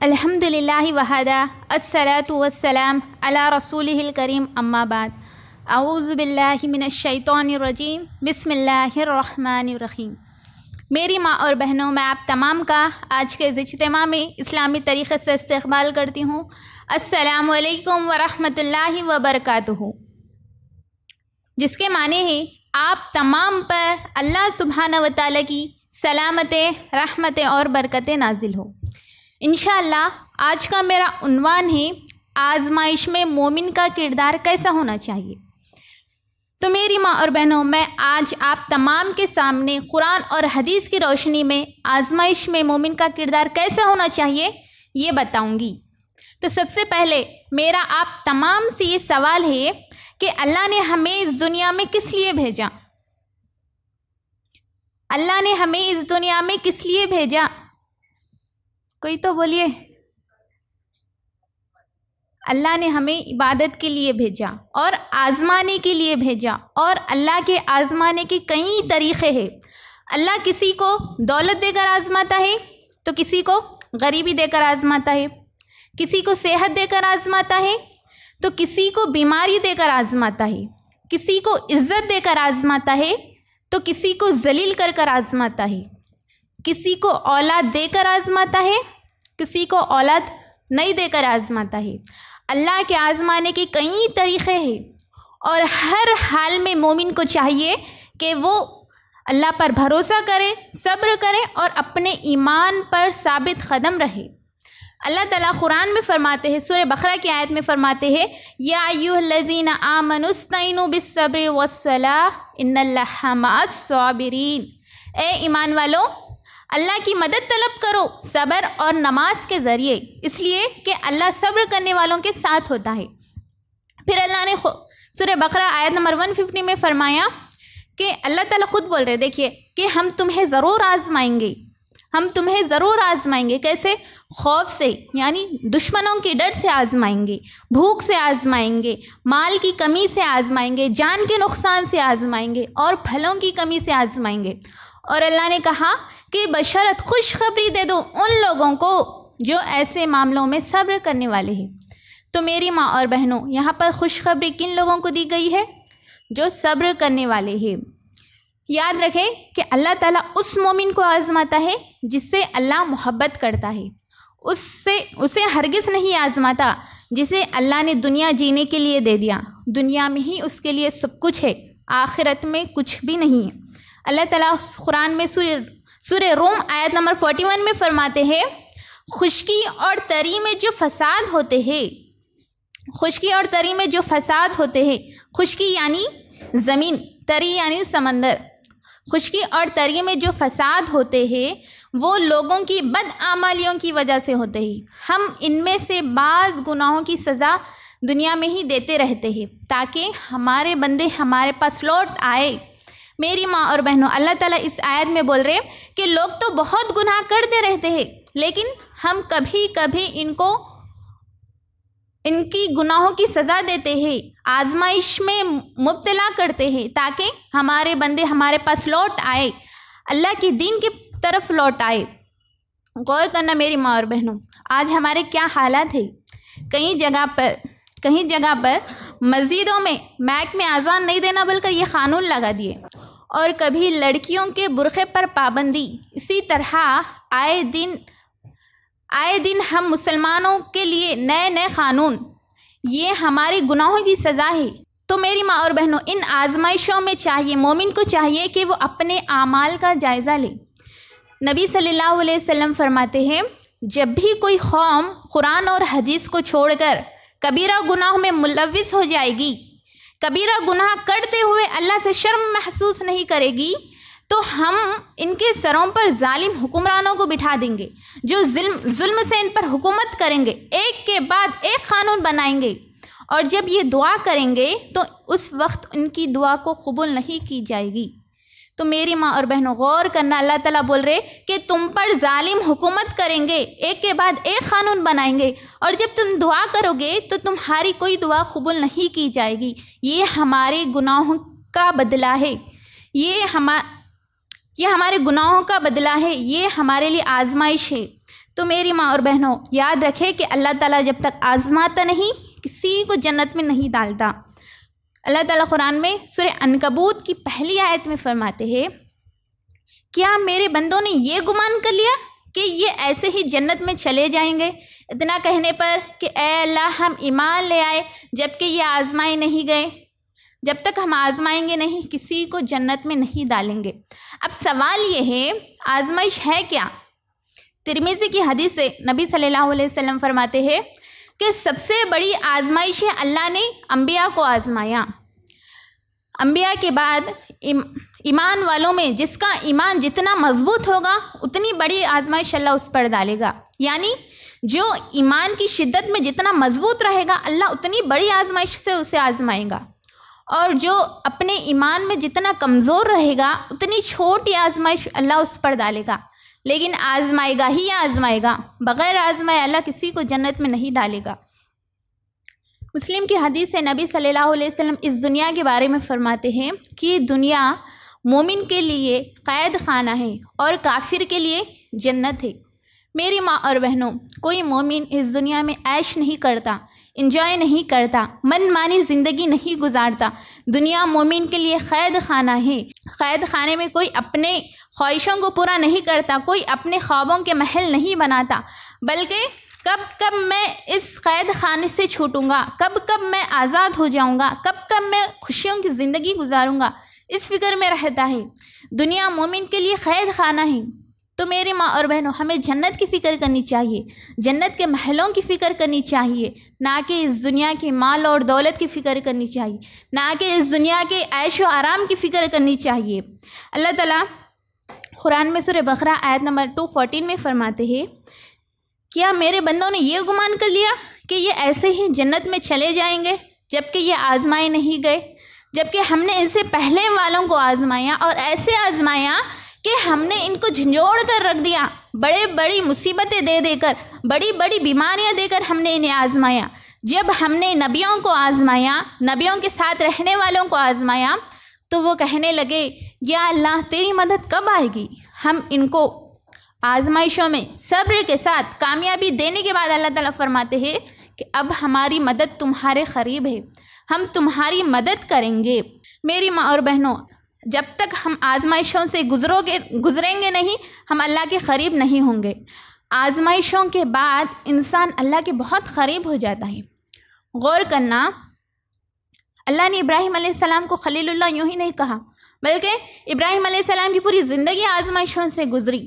अल्हम्दुलिल्लाहि वहदा अस्सलातु वस्सलाम अला रसूलिहिल करीम अम्मा बाद अऊज़ु बिल्लाहि मिनश शैतानिर रजीम बिस्मिल्लाहिर रहमानिर रहीम। मेरी माँ और बहनों, मैं आप तमाम का आज के इस इज्तिमा में इस्लामी तरीक़े से इस्तक़बाल करती हूँ। अस्सलामु अलैकुम व रहमतुल्लाहि व बरकातुहू, जिसके माने हैं आप तमाम पर अल्लाह सुब्हानहू व तआला की सलामतें, रहमतें और बरकतें नाजिल हो। इंशाअल्लाह आज का मेरा उन्वान है आजमाइश में मोमिन का किरदार कैसा होना चाहिए। तो मेरी माँ और बहनों, मैं आज आप तमाम के सामने कुरान और हदीस की रोशनी में आजमाइश में मोमिन का किरदार कैसा होना चाहिए ये बताऊंगी। तो सबसे पहले मेरा आप तमाम से ये सवाल है कि अल्लाह ने हमें इस दुनिया में किस लिए भेजा? अल्लाह ने हमें इस दुनिया में किस लिए भेजा? कोई तो बोलिए। अल्लाह ने हमें इबादत के लिए भेजा और आज़माने के लिए भेजा, और अल्लाह के आज़माने के कई तरीक़े हैं। अल्लाह किसी को दौलत देकर आज़माता है, तो किसी को गरीबी देकर आज़माता है, किसी को सेहत देकर आज़माता है, तो किसी को बीमारी देकर आज़माता है, किसी को इज़्ज़त देकर आज़माता है, तो किसी को जलील कर कर आज़माता है, किसी को औलाद देकर आज़माता है, किसी को औलाद नहीं देकर आज़माता है। अल्लाह के आज़माने के कई तरीक़े हैं, और हर हाल में मोमिन को चाहिए कि वो अल्लाह पर भरोसा करे, सब्र करे और अपने ईमान पर साबित कदम रहे। अल्लाह ताला कुरान में फरमाते हैं, सूरह बकरा की आयत में फरमाते हैं, या अय्युहल्लज़ीना आमनुस्तईनु बिस्सब्रि वस्सलाह इन्नल्लाहा मअस्साबिरीन। ए ईमान वालो, अल्लाह की मदद तलब करो सब्र और नमाज के ज़रिए, इसलिए कि अल्लाह सब्र करने वालों के साथ होता है। फिर अल्लाह ने सूरह बकरा आयत नंबर 150 में फरमाया कि अल्लाह ताला खुद बोल रहे, देखिए कि हम तुम्हें ज़रूर आज़माएंगे, हम तुम्हें ज़रूर आज़माएंगे। कैसे? खौफ से, यानी दुश्मनों के डर से आज़माएंगे, भूख से आज़माएंगे, माल की कमी से आज़माएंगे, जान के नुकसान से आज़माएंगे और फलों की कमी से आज़माएंगे। और अल्लाह ने कहा कि बशरत खुशखबरी दे दो उन लोगों को जो ऐसे मामलों में सब्र करने वाले हैं। तो मेरी माँ और बहनों, यहाँ पर खुशखबरी किन लोगों को दी गई है? जो सब्र करने वाले हैं। याद रखें कि अल्लाह ताला उस मोमिन को आज़माता है जिससे अल्लाह मोहब्बत करता है, उसे हरगिज़ नहीं आज़माता जिसे अल्लाह ने दुनिया जीने के लिए दे दिया। दुनिया में ही उसके लिए सब कुछ है, आखिरत में कुछ भी नहीं है। अल्लाह ताला कुरान में सूरह रूम आयत नंबर 41 में फरमाते हैं, खुशकी और तरी में जो फसाद होते हैं, खुशकी और तरी में जो फसाद होते हैं, खुशकी यानी ज़मीन, तरी यानी समंदर, खुशकी और तरी में जो फसाद होते हैं वो लोगों की बदआमालियों की वजह से होते हैं। हम इनमें से बाज़ गुनाहों की सज़ा दुनिया में ही देते रहते हैं ताकि हमारे बंदे हमारे पास लौट आए। मेरी माँ और बहनों, अल्लाह ताला इस आयत में बोल रहे कि लोग तो बहुत गुनाह करते रहते हैं, लेकिन हम कभी कभी इनकी गुनाहों की सज़ा देते हैं, आजमाइश में मुब्तला करते हैं ताकि हमारे बंदे हमारे पास लौट आए, अल्लाह के दीन की तरफ लौट आए। गौर करना मेरी माँ और बहनों, आज हमारे क्या हालात है। कई जगह पर मस्जिदों में माइक में आज़ान नहीं देना बोलकर ये क़ानून लगा दिए, और कभी लड़कियों के बुरखे पर पाबंदी। इसी तरह आए दिन हम मुसलमानों के लिए नए नए क़ानून, ये हमारे गुनाहों की सज़ा है। तो मेरी माँ और बहनों, इन आजमाइशों में चाहिए, मोमिन को चाहिए कि वो अपने आमाल का जायज़ा ले। नबी सल्लल्लाहु अलैहि वसल्लम फरमाते हैं, जब भी कोई कौम कुरान और हदीस को छोड़कर कबीरा गुनाह में मुलव्विस हो जाएगी, कबीरा गुनाह करते हुए अल्लाह से शर्म महसूस नहीं करेगी, तो हम इनके सरों पर जालिम हुक्मरानों को बिठा देंगे जो जुल्म से इन पर हुकूमत करेंगे, एक के बाद एक क़ानून बनाएंगे, और जब ये दुआ करेंगे तो उस वक्त उनकी दुआ को कबूल नहीं की जाएगी। तो मेरी माँ और बहनों, गौर करना, अल्लाह ताला बोल रहे कि तुम पर जालिम हुकूमत करेंगे, एक के बाद एक क़ानून बनाएंगे, और जब तुम दुआ करोगे तो तुम्हारी कोई दुआ कबूल नहीं की जाएगी। ये हमारे गुनाहों का बदला है, ये हमारे गुनाहों का बदला है, ये हमारे लिए आजमाइश है। तो मेरी माँ और बहनों, याद रखें कि अल्लाह ताला जब तक आज़माता नहीं, किसी को जन्नत में नहीं डालता। अल्लाह ताला कुरान में सूरह अनकबूत की पहली आयत में फरमाते हैं, क्या मेरे बंदों ने ये गुमान कर लिया कि ये ऐसे ही जन्नत में चले जाएंगे? इतना कहने पर कि ए अल्लाह, हम ईमान ले आए जबकि ये आज़माए नहीं गए, जब तक हम आज़माएंगे नहीं किसी को जन्नत में नहीं डालेंगे। अब सवाल ये है, आज़माइश है क्या? तिरमिज़ी की हदीस से नबी सल्लल्लाहु अलैहि वसल्लम फरमाते हैं कि सबसे बड़ी आज़माइश है अल्लाह ने अम्बिया को आज़माया। अम्बिया के बाद ईमान वालों में जिसका ईमान जितना मजबूत होगा उतनी बड़ी आज़माइश अल्लाह उस पर डालेगा। यानी जो ईमान की शिद्दत में जितना मजबूत रहेगा अल्लाह उतनी बड़ी आज़माइश से उसे आज़माएगा, और जो अपने ईमान में जितना कमज़ोर रहेगा उतनी छोटी आज़माइश अल्लाह उस पर डालेगा। लेकिन आज़माएगा ही आज़माएगा, बग़ैर आज़माए अल्लाह किसी को जन्नत में नहीं डालेगा। मुस्लिम की हदीस से नबी सल्लल्लाहु अलैहि वसल्लम इस दुनिया के बारे में फरमाते हैं कि दुनिया मोमिन के लिए क़ैद खाना है और काफिर के लिए जन्नत है। मेरी माँ और बहनों, कोई मोमिन इस दुनिया में ऐश नहीं करता, इंजॉय नहीं करता, मनमानी ज़िंदगी नहीं गुजारता। दुनिया मोमिन के लिए क़ैद खाना है। क़ैद खाने में कोई अपने ख्वाहिशों को पूरा नहीं करता, कोई अपने ख्वाबों के महल नहीं बनाता, बल्कि कब कब मैं इस क़ैद खाने से छूटूंगा, कब कब मैं आज़ाद हो जाऊंगा, कब कब मैं खुशियों की ज़िंदगी गुजारूंगा, इस फिक्र में रहता है। दुनिया मोमिन के लिए क़ैद खाना है। तो मेरी माँ और बहनों, हमें जन्नत की फ़िक्र करनी चाहिए, जन्नत के महलों की फ़िक्र करनी चाहिए, ना कि इस दुनिया की माल और दौलत की फ़िक्र करनी चाहिए, ना कि इस दुनिया के ऐश व आराम की फ़िक्र करनी चाहिए। अल्लाह ताला कुरान में सूरह बकरा आयत नंबर 214 में फरमाते हैं, क्या मेरे बंदों ने ये गुमान कर लिया कि ये ऐसे ही जन्नत में चले जाएंगे जबकि ये आज़माए नहीं गए? जबकि हमने इससे पहले वालों को आज़माया और ऐसे आज़माया कि हमने इनको झंझोड़ कर रख दिया, बड़े बड़ी मुसीबतें दे देकर, बड़ी बड़ी बीमारियां देकर हमने इन्हें आज़माया। जब हमने नबियों को आज़माया, नबियों के साथ रहने वालों को आज़माया, तो वो कहने लगे, या अल्लाह तेरी मदद कब आएगी? हम इनको आज़माइशों में सब्र के साथ कामयाबी देने के बाद अल्लाह ताला फरमाते हैं कि अब हमारी मदद तुम्हारे क़रीब है, हम तुम्हारी मदद करेंगे। मेरी माँ और बहनों, जब तक हम आज़माइशों से गुज़रेंगे नहीं, हम अल्लाह के क़रीब नहीं होंगे। आज़माइशों के बाद इंसान अल्लाह के बहुत क़रीब हो जाता है। गौर करना, अल्लाह ने इब्राहीम अलैहिस्सलाम को खलीलुल्लाह यूँ ही नहीं कहा, बल्कि इब्राहीम अलैहिस्सलाम की पूरी ज़िंदगी आज़माइशों से गुज़री।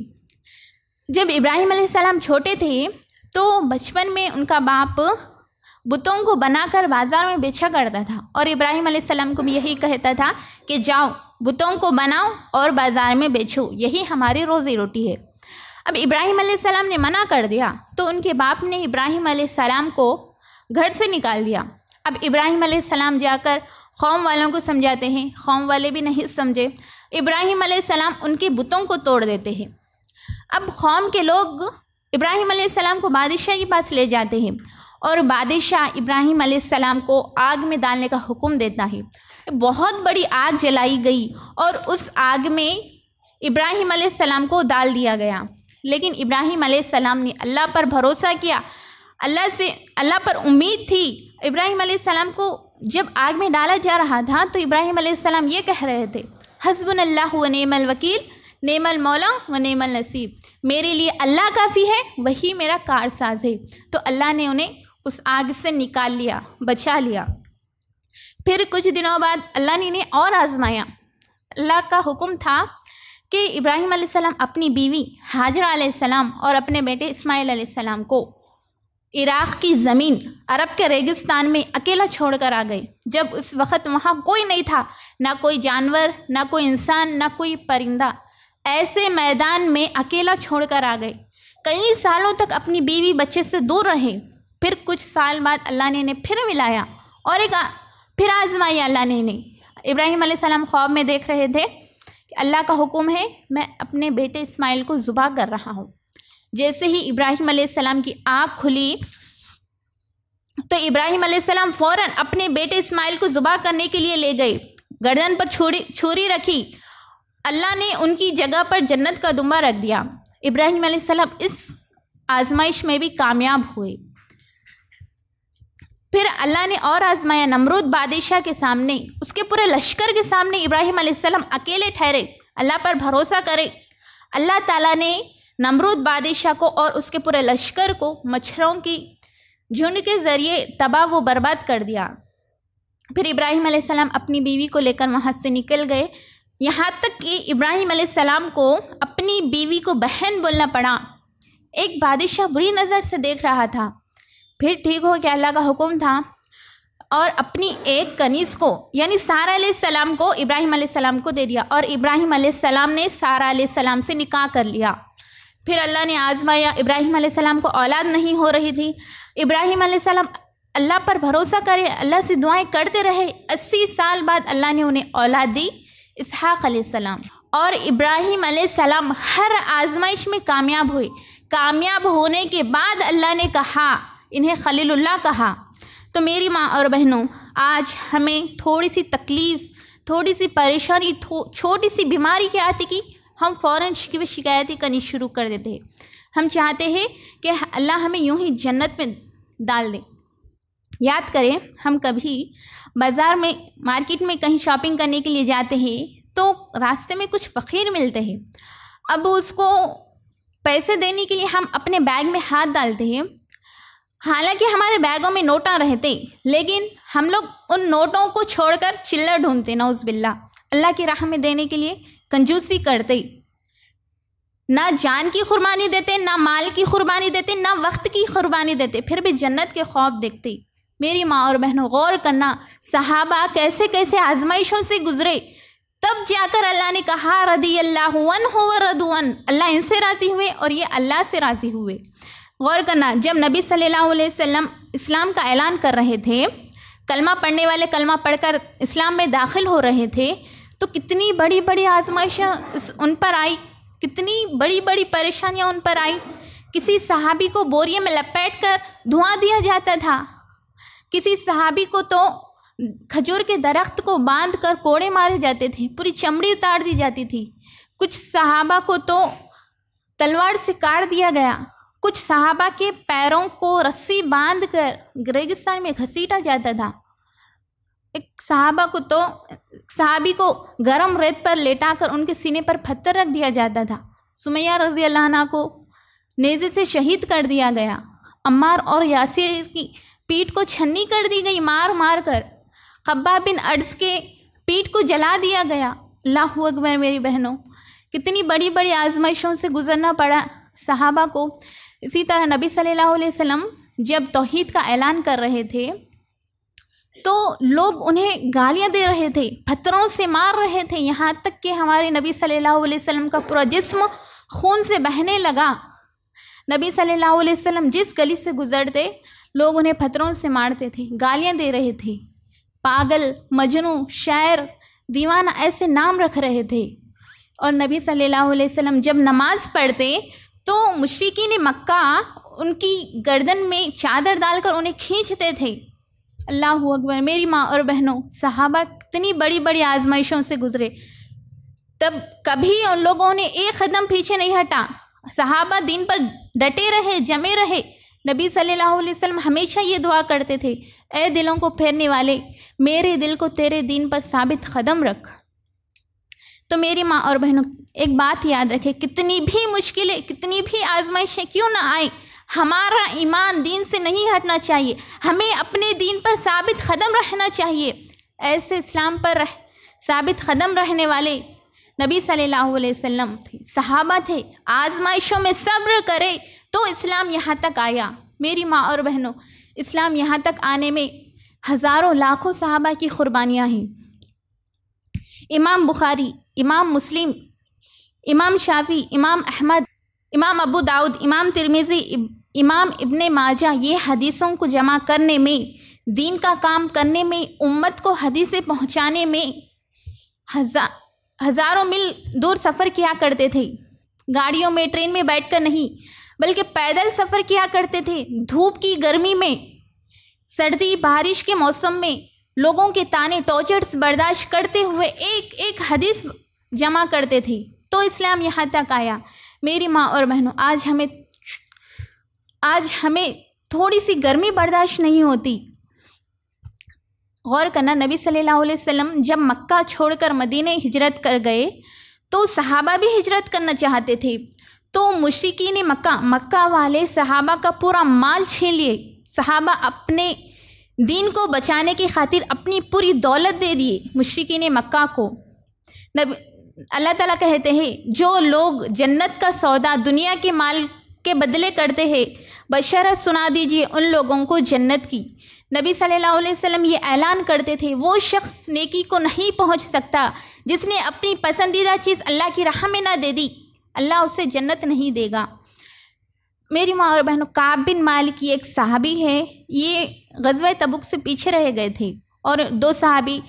जब इब्राहीम अलैहिस्सलाम छोटे थे तो बचपन में उनका बाप बुतों को बनाकर बाज़ार में बेचा करता था, और इब्राहीम अलैहिस्सलाम को भी यही कहता था कि जाओ बुतों को बनाओ और बाज़ार में बेचो, यही हमारी रोज़ी रोटी है। अब इब्राहीम अलैहिस्सलाम ने मना कर दिया तो उनके बाप ने इब्राहीम अलैहिस्सलाम को घर से निकाल दिया। अब इब्राहीम अलैहिस्सलाम जाकर कौम वालों को समझाते हैं, कौम वाले भी नहीं समझे। इब्राहीम अलैहिस्सलाम उनके बुतों को तोड़ देते हैं। अब कौम के लोग इब्राहीम अलैहिस्सलाम को बादशाह के पास ले जाते हैं, और बादशाह इब्राहीम अलैहिस्सलाम को आग में डालने का हुक्म देता है। बहुत बड़ी आग जलाई गई और उस आग में इब्राहीम अलैहिस्सलाम को डाल दिया गया। लेकिन इब्राहीम अलैहिस्सलाम ने अल्लाह पर भरोसा किया, अल्लाह पर उम्मीद थी। इब्राहीम अलैहिस्सलाम को जब आग में डाला जा रहा था तो इब्राहीम अलैहिस्सलाम ये कह रहे थे, हस्बुनल्लाहु व निअमल वकील, नेमल मौला व नेमल नसीब, मेरे लिए अल्लाह काफ़ी है, वही मेरा कारसाज है। तो अल्लाह ने उन्हें उस आग से निकाल लिया, बचा लिया। फिर कुछ दिनों बाद अल्लाह ने इन्हें और आजमाया। अल्लाह का हुक्म था कि इब्राहीम अलैहिस्सलाम अपनी बीवी हाजरा अलैहिस्सलाम और अपने बेटे इस्माइल अलैहिस्सलाम को इराक़ की ज़मीन, अरब के रेगिस्तान में अकेला छोड़कर आ गए। जब उस वक़्त वहाँ कोई नहीं था, ना कोई जानवर, ना कोई इंसान, ना कोई परिंदा, ऐसे मैदान में अकेला छोड़कर आ गए। कई सालों तक अपनी बीवी बच्चे से दूर रहे। फिर कुछ साल बाद अल्लाह ने इन्हें फिर मिलाया और फिर आजमाया अल्लाह ने इन्हें। इब्राहीम अलैहिस्सलाम ख्वाब में देख रहे थे कि अल्लाह का हुक्म है, मैं अपने बेटे इस्माइल को ज़ुबा कर रहा हूँ। जैसे ही इब्राहीम अलैहिस्सलाम की आँख खुली तो इब्राहीम अलैहिस्सलाम फ़ौरन अपने बेटे इस्माइल को ज़ुबा करने के लिए ले गए। गर्दन पर छुरी रखी, अल्लाह ने उनकी जगह पर जन्नत का दुम्बा रख दिया। इब्राहीम अलैहिस्सलाम इस आजमाइश में भी कामयाब हुए। फिर अल्लाह ने और आजमाया। नमरूद बादशाह के सामने, उसके पूरे लश्कर के सामने इब्राहिम अलैहिस्सलाम अकेले ठहरे, अल्लाह पर भरोसा करे। अल्लाह ताला ने नमरूद बादशाह को और उसके पूरे लश्कर को मच्छरों की झुंड के ज़रिए तबाह व बर्बाद कर दिया। फिर इब्राहिम अलैहिस्सलाम अपनी बीवी को लेकर वहाँ से निकल गए, यहाँ तक कि इब्राहिम अलैहिस्सलाम को अपनी बीवी को बहन बोलना पड़ा। एक बादशाह बुरी नज़र से देख रहा था। फिर ठीक हो गया, अल्लाह का हुक्म था, और अपनी एक कनीज़ को यानी सारा अलैहिस्सलाम को इब्राहिम अलैहिस्सलाम को दे दिया, और इब्राहिम अलैहिस्सलाम ने सारा अलैहिस्सलाम से निकाह कर लिया। फिर अल्लाह ने आजमाया। इब्राहिम अलैहिस्सलाम को औलाद नहीं हो रही थी। इब्राहिम अलैहिस्सलाम अल्लाह पर भरोसा करे, अल्लाह से दुआएं करते रहे। 80 साल बाद अल्लाह ने उन्हें औलाद दी, इसहाक अलैहिस्सलाम। और इब्राहिम अलैहिस्सलाम हर आजमाइश में कामयाब हुए। कामयाब होने के बाद अल्लाह ने कहा, इन्हें खलीलुल्लाह कहा। तो मेरी माँ और बहनों, आज हमें थोड़ी सी तकलीफ़, थोड़ी सी परेशानी, छोटी सी बीमारी क्या आती कि हम फ़ौरन शिकायत करनी शुरू कर देते हैं। हम चाहते हैं कि अल्लाह हमें यूं ही जन्नत में डाल दे। याद करें, हम कभी बाज़ार में, मार्केट में कहीं शॉपिंग करने के लिए जाते हैं तो रास्ते में कुछ फ़कीर मिलते हैं। अब उसको पैसे देने के लिए हम अपने बैग में हाथ डालते हैं। हालांकि हमारे बैगों में नोटा रहते, लेकिन हम लोग उन नोटों को छोड़कर चिल्लर ढूंढते, नौज़ुबिल्लाह। अल्लाह की राह में देने के लिए कंजूसी करते, ना जान की कुर्बानी देते, ना माल की कुर्बानी देते, ना वक्त की कुर्बानी देते, फिर भी जन्नत के ख्वाब देखते। मेरी माँ और बहनों, गौर करना, सहाबा कैसे कैसे आजमाइशों से गुजरे, तब जाकर अल्लाह ने कहा रदियल्लाहु अन्हु व रदुअन, अल्लाह इनसे राज़ी हुए और ये अल्लाह से राज़ी हुए। गौर करना, जब नबी सल्लल्लाहु अलैहि वसल्लम इस्लाम का ऐलान कर रहे थे, कलमा पढ़ने वाले कलमा पढ़कर इस्लाम में दाखिल हो रहे थे, तो कितनी बड़ी बड़ी आजमाइशें उन पर आई, कितनी बड़ी बड़ी परेशानियां उन पर आई। किसी सहाबी को बोरिये में लपेट कर धुआं दिया जाता था, किसी सहाबी को तो खजूर के दरख्त को बांध कर कोड़े मारे जाते थे, पूरी चमड़ी उतार दी जाती थी। कुछ सहाबा को तो तलवार से काट दिया गया, कुछ सहाबा के पैरों को रस्सी बांध कर रेगिस्तान में घसीटा जाता था। एक सहाबी को गरम रेत पर लेटाकर उनके सीने पर पत्थर रख दिया जाता था। सुमैया रज़ी अल्लाह अन्हा को नेज़े से शहीद कर दिया गया। अम्मार और यासिर की पीठ को छन्नी कर दी गई मार मार कर। खब्बाब बिन अर्ज़ के पीठ को जला दिया गया। अल्लाहु अकबर। मेरी बहनों, कितनी बड़ी बड़ी आजमाइशों से गुजरना पड़ा सहाबा को। इसी तरह नबी सल्लल्लाहु अलैहि वसल्लम जब तौहीद का ऐलान कर रहे थे तो लोग उन्हें गालियां दे रहे थे, पत्थरों से मार रहे थे, यहाँ तक कि हमारे नबी सल्लल्लाहु अलैहि वसल्लम का पूरा जिस्म खून से बहने लगा। नबी सल्लल्लाहु अलैहि वसल्लम जिस गली से गुजरते लोग उन्हें पत्थरों से मारते थे, गालियां दे रहे थे, पागल, मजनू, शायर, दीवाना ऐसे नाम रख रहे थे। और नबी सल्लल्लाहु अलैहि वसल्लम जब नमाज पढ़ते तो मुशरिकीन मक्का उनकी गर्दन में चादर डालकर उन्हें खींचते थे। अल्लाहु अकबर। मेरी माँ और बहनों, सहाबा कितनी बड़ी बड़ी आजमाइशों से गुजरे, तब कभी उन लोगों ने एक कदम पीछे नहीं हटा। सहाबा दीन पर डटे रहे, जमे रहे। नबी सल्लल्लाहु अलैहि वसल्लम हमेशा ये दुआ करते थे, ए दिलों को फेरने वाले, मेरे दिल को तेरे दीन पर साबित कदम रख। तो मेरी माँ और बहनों, एक बात याद रखें, कितनी भी मुश्किलें, कितनी भी आजमाइशें क्यों ना आए, हमारा ईमान दीन से नहीं हटना चाहिए। हमें अपने दीन पर साबित कदम रहना चाहिए। ऐसे इस्लाम पर साबित कदम रहने वाले नबी सल्लल्लाहु अलैहि वसल्लम थे, सहाबा थे। आजमाइशों में सब्र करे तो इस्लाम यहाँ तक आया। मेरी माँ और बहनों, इस्लाम यहाँ तक आने में हज़ारों लाखों सहाबा की कुर्बानियाँ हैं। इमाम बुखारी, इमाम मुस्लिम, इमाम शाफी, इमाम अहमद, इमाम अबू दाऊद, इमाम तिरमिज़ी, इमाम इब्ने माजा, ये हदीसों को जमा करने में, दीन का काम करने में, उम्मत को हदीसें पहुँचाने में हज़ारों मील दूर सफ़र किया करते थे। गाड़ियों में, ट्रेन में बैठकर नहीं, बल्कि पैदल सफ़र किया करते थे। धूप की गर्मी में, सर्दी बारिश के मौसम में लोगों के ताने टॉर्चर्स बर्दाश्त करते हुए एक एक हदीस जमा करते थे, तो इस्लाम यहाँ तक आया। मेरी माँ और बहनों, आज हमें आज हमें थोड़ी सी गर्मी बर्दाश्त नहीं होती। गौर करना, नबी सल्लल्लाहु अलैहि वसल्लम जब मक्का छोड़कर मदीने हिजरत कर गए तो सहाबा भी हिजरत करना चाहते थे, तो मुशरिकीन मक्का वाले सहाबा का पूरा माल छीन लिए। सहाबा अपने दीन को बचाने की खातिर अपनी पूरी दौलत दे दिए मुशरिकीन मक्का को। अल्लाह ताला कहते हैं, जो लोग जन्नत का सौदा दुनिया के माल के बदले करते हैं, बशरत सुना दीजिए उन लोगों को जन्नत की। नबी सल्लल्लाहु अलैहि वसल्लम ये ऐलान करते थे, वो शख्स नेकी को नहीं पहुंच सकता जिसने अपनी पसंदीदा चीज़ अल्लाह की राह में ना दे दी, अल्लाह उसे जन्नत नहीं देगा। मेरी माँ और बहनों, काब बिन मालिक ये एक सहाबी है, ये ग़ज़वा तबुक से पीछे रह गए थे, और 2 सहाबी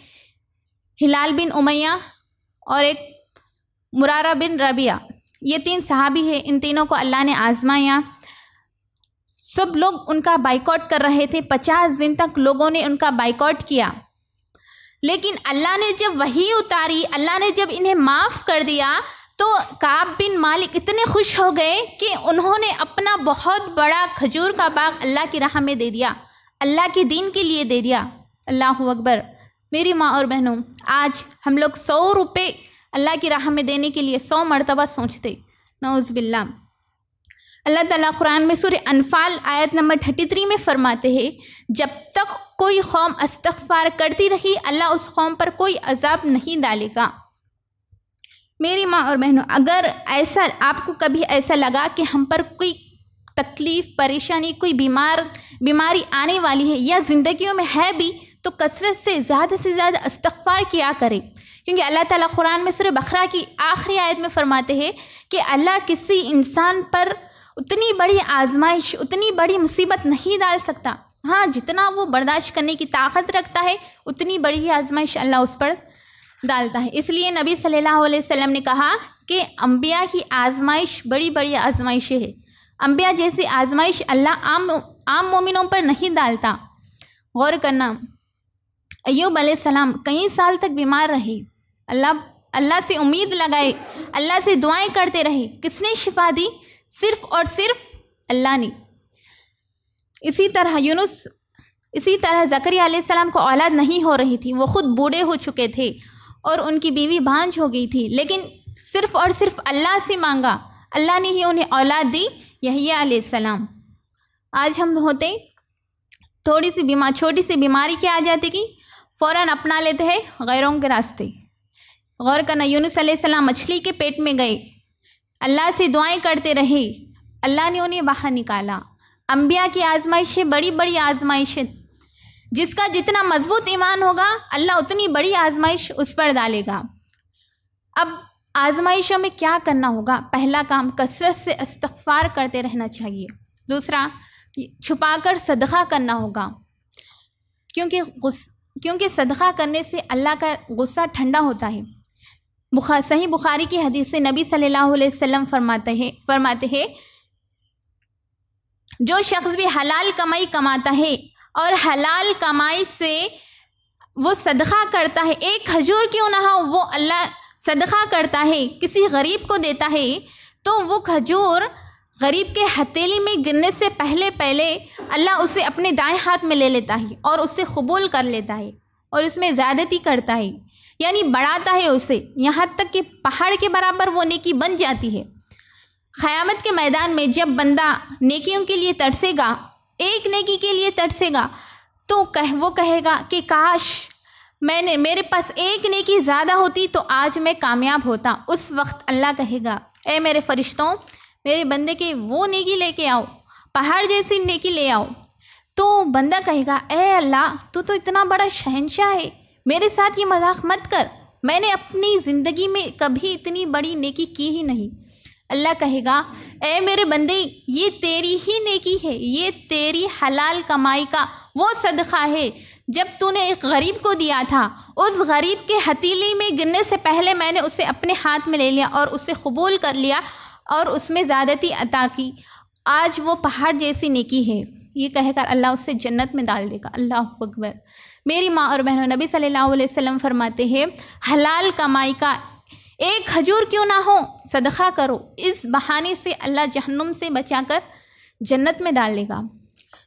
हिलाल बिन उमैया और एक मुरारा बिन रबिया, ये 3 सहाबी है। इन तीनों को अल्लाह ने आजमाया। सब लोग उनका बाइकॉट कर रहे थे, 50 दिन तक लोगों ने उनका बाइकॉट किया, लेकिन अल्लाह ने जब वही उतारी, अल्लाह ने जब इन्हें माफ़ कर दिया, तो काब बिन मालिक इतने खुश हो गए कि उन्होंने अपना बहुत बड़ा खजूर का बाग अल्लाह की राह में दे दिया, अल्लाह के दीन के लिए दे दिया। अल्लाहु अकबर। मेरी माँ और बहनों, आज हम लोग 100 रुपये अल्लाह की राह में देने के लिए 100 मरतबा सोचते। नऊज़ बिल्लाह। अल्लाह ताला कुरान में सूरह अनफाल आयत नंबर 33 में फरमाते हैं, जब तक कोई कौम इस्तिग़फ़ार करती रही, अल्लाह उस कौम पर कोई अज़ाब नहीं डालेगा। मेरी माँ और बहनों, अगर ऐसा आपको कभी ऐसा लगा कि हम पर कोई तकलीफ़, परेशानी, कोई बीमारी आने वाली है या ज़िंदगियों में है भी, तो कसरत से ज़्यादा इस्तिग़फ़ार किया करें, क्योंकि अल्लाह ताला कुरान में सूरह बकरा की आखिरी आयत में फरमाते हैं कि अल्लाह किसी इंसान पर उतनी बड़ी आजमाइश, उतनी बड़ी मुसीबत नहीं डाल सकता। हाँ, जितना वो बर्दाश्त करने की ताकत रखता है, उतनी बड़ी आजमाइश अल्लाह उस पर डालता है। इसलिए नबी सल्लल्लाहु अलैहि वसल्लम ने कहा कि अंबिया की आजमाइश बड़ी बड़ी आजमाइशें हैं। अंबिया जैसी आजमाइश अल्लाह आम मोमिनों पर नहीं डालता। गौर करना, अय्यूब अलैहिस्सलाम कई साल तक बीमार रहे, अल्लाह से उम्मीद लगाए, अल्लाह से दुआएं करते रहे। किसने शिफा दी? सिर्फ़ और सिर्फ अल्लाह ने। इसी तरह ज़करिया अलैहिस्सलाम को औलाद नहीं हो रही थी, वो ख़ुद बूढ़े हो चुके थे और उनकी बीवी भांज हो गई थी, लेकिन सिर्फ़ और सिर्फ अल्लाह से मांगा, अल्लाह ने ही उन्हें औलाद दी, यहया अलैहिस्सलाम। आज हम होते छोटी सी बीमारी क्या आ जाती कि फ़ौरन अपना लेते हैं गैरों के रास्ते। गौर करना, यूनुस अलैहिस्सलाम मछली के पेट में गए, अल्लाह से दुआएं करते रहे, अल्लाह ने उन्हें बाहर निकाला। अंबिया की आजमाइशें बड़ी बड़ी आजमाइशें, जिसका जितना मजबूत ईमान होगा, अल्लाह उतनी बड़ी आजमाइश उस पर डालेगा। अब आजमाइशों में क्या करना होगा? पहला काम, कसरत से इस्तिग़फ़ार करते रहना चाहिए। दूसरा, छुपाकर सदक़ा करना होगा, क्योंकि सदक़ा करने से अल्लाह का गुस्सा ठंडा होता है। सही बुखारी की हदीस से नबी सल्लल्लाहु अलैहि वसल्लम फरमाते हैं, जो शख्स भी हलाल कमाई कमाता है और हलाल कमाई से वो सदक़ा करता है, एक खजूर क्यों ना हो, वो अल्लाह सदक़ा करता है, किसी गरीब को देता है, तो वो खजूर गरीब के हथेली में गिरने से पहले अल्लाह उसे अपने दाएं हाथ में ले लेता है और उससे कबूल कर लेता है और उसमें ज़्यादती करता है, यानी बढ़ाता है उसे, यहाँ तक कि पहाड़ के बराबर वो नेकी बन जाती है। क़यामत के मैदान में जब बंदा नेकियों के लिए तरसेगा, एक नेकी के लिए तरसेगा, तो वो कहेगा कि काश मेरे पास एक नेकी ज़्यादा होती तो आज मैं कामयाब होता। उस वक्त अल्लाह कहेगा, ए मेरे फरिश्तों, मेरे बंदे के वो नेकी लेके आओ, पहाड़ जैसी नेकी ले आओ। तो बंदा कहेगा, ए अल्लाह, तू तो इतना बड़ा शहंशाह है, मेरे साथ ये मजाक मत कर, मैंने अपनी ज़िंदगी में कभी इतनी बड़ी नेकी की ही नहीं। अल्लाह कहेगा, ए मेरे बंदे, ये तेरी ही नेकी है, ये तेरी हलाल कमाई का वो सदक़ा है जब तूने एक गरीब को दिया था, उस गरीब के हथेली में गिरने से पहले मैंने उसे अपने हाथ में ले लिया और उसे कबूल कर लिया और उसमें ज़्यादती अता की, आज वो पहाड़ जैसी नेकी है। ये कहकर अल्लाह उसे जन्नत में डाल देगा। अल्लाह अकबर। मेरी माँ और बहनों, नबी सल्लल्लाहु अलैहि वसल्लम फरमाते हैं, हलाल कमाई का एक खजूर क्यों ना हो, सदक़ा करो, इस बहाने से अल्लाह जहन्नुम से बचाकर जन्नत में डाल देगा।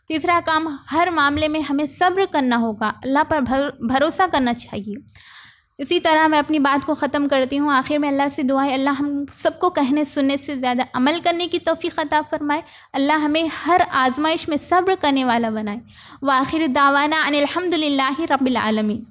तीसरा काम, हर मामले में हमें सब्र करना होगा, अल्लाह पर भरोसा करना चाहिए। इसी तरह मैं अपनी बात को ख़त्म करती हूँ। आखिर में अल्लाह से दुआ है, अल्लाह हम सबको कहने सुनने से ज़्यादा अमल करने की तौफ़ीक़ अता फ़रमाए। अल्लाह हमें हर आज़माइश में सब्र करने वाला बनाए। व आखिर दावाना अनिल हम्दुलिल्लाहि रब्बिल आलमीन।